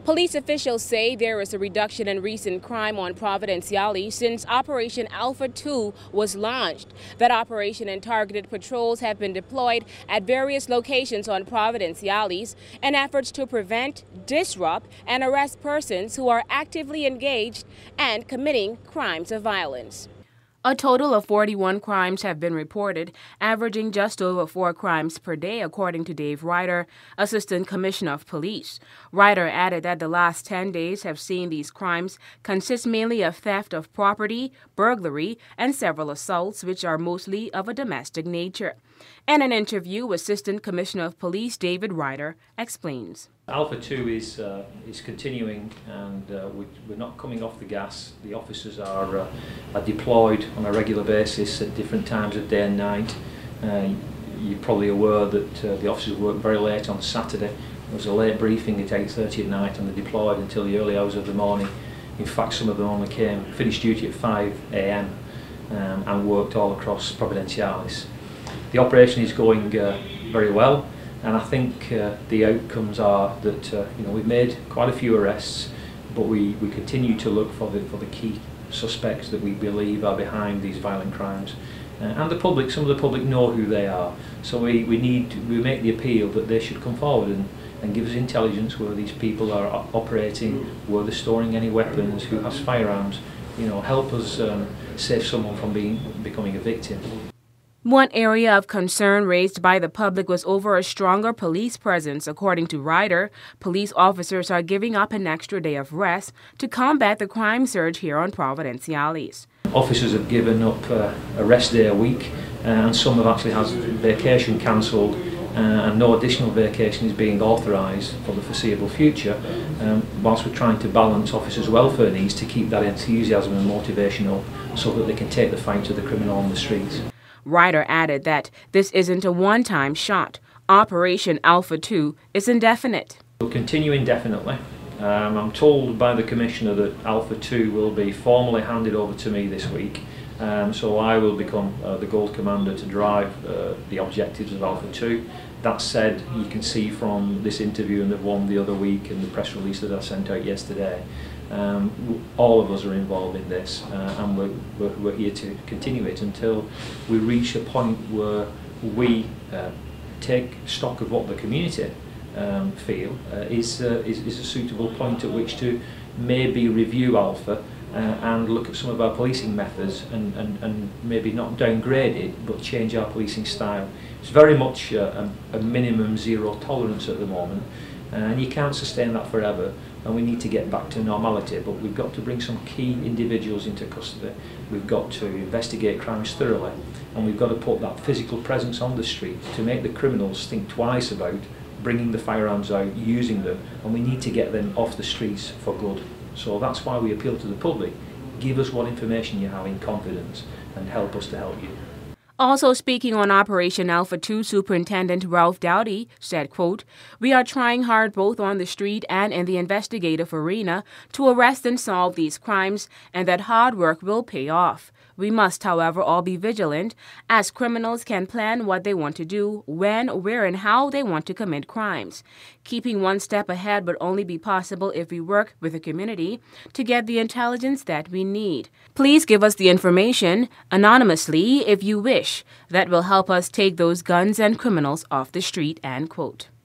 Police officials say there is a reduction in recent crime on Providenciales since Operation Alpha 2 was launched. That operation and targeted patrols have been deployed at various locations on Providenciales in efforts to prevent, disrupt, and arrest persons who are actively engaged and committing crimes of violence. A total of 41 crimes have been reported, averaging just over 4 crimes per day, according to Dave Ryder, Assistant Commissioner of Police. Ryder added that the last 10 days have seen these crimes consist mainly of theft of property, burglary, and several assaults, which are mostly of a domestic nature. In an interview, Assistant Commissioner of Police David Ryder explains. Alpha 2 is continuing, and we're not coming off the gas. The officers are deployed on a regular basis at different times of day and night. You're probably aware that the officers work very late on Saturday. There was a late briefing at 8:30 at night, and they deployed until the early hours of the morning. In fact, some of them only finished duty at 5 a.m. And worked all across Providenciales. The operation is going very well. And I think the outcomes are that we've made quite a few arrests, but we continue to look for the key suspects that we believe are behind these violent crimes. And the public, some of the public know who they are. So we make the appeal that they should come forward and give us intelligence where these people are operating, where they're storing any weapons, who has firearms. Help us save someone from becoming a victim. One area of concern raised by the public was over a stronger police presence. According to Ryder, police officers are giving up an extra day of rest to combat the crime surge here on Providenciales. Officers have given up a rest day a week, and some have actually had vacation cancelled, and no additional vacation is being authorised for the foreseeable future, whilst we're trying to balance officers' welfare needs to keep that enthusiasm and motivation up so that they can take the fight to the criminal on the streets. Ryder added that this isn't a one-time shot. Operation Alpha 2 is indefinite. We'll continue indefinitely. I'm told by the Commissioner that Alpha 2 will be formally handed over to me this week. So I will become the Gold Commander to drive the objectives of Alpha 2. That said, you can see from this interview and the one the other week and the press release that I sent out yesterday, all of us are involved in this, and we're here to continue it until we reach a point where we take stock of what the community feel is a suitable point at which to maybe review Alpha and look at some of our policing methods and maybe not downgrade it but change our policing style. It's very much a minimum zero tolerance at the moment, and you can't sustain that forever, and we need to get back to normality, but we've got to bring some key individuals into custody. We've got to investigate crimes thoroughly, and we've got to put that physical presence on the street to make the criminals think twice about bringing the firearms out, using them, and we need to get them off the streets for good. So that's why we appeal to the public. Give us what information you have in confidence and help us to help you. Also speaking on Operation Alpha 2, Superintendent Ralph Dowdy said, quote, "We are trying hard both on the street and in the investigative arena to arrest and solve these crimes, and that hard work will pay off. We must, however, all be vigilant, as criminals can plan what they want to do, when, where, and how they want to commit crimes. Keeping one step ahead would only be possible if we work with the community to get the intelligence that we need. Please give us the information anonymously if you wish. That will help us take those guns and criminals off the street," end quote.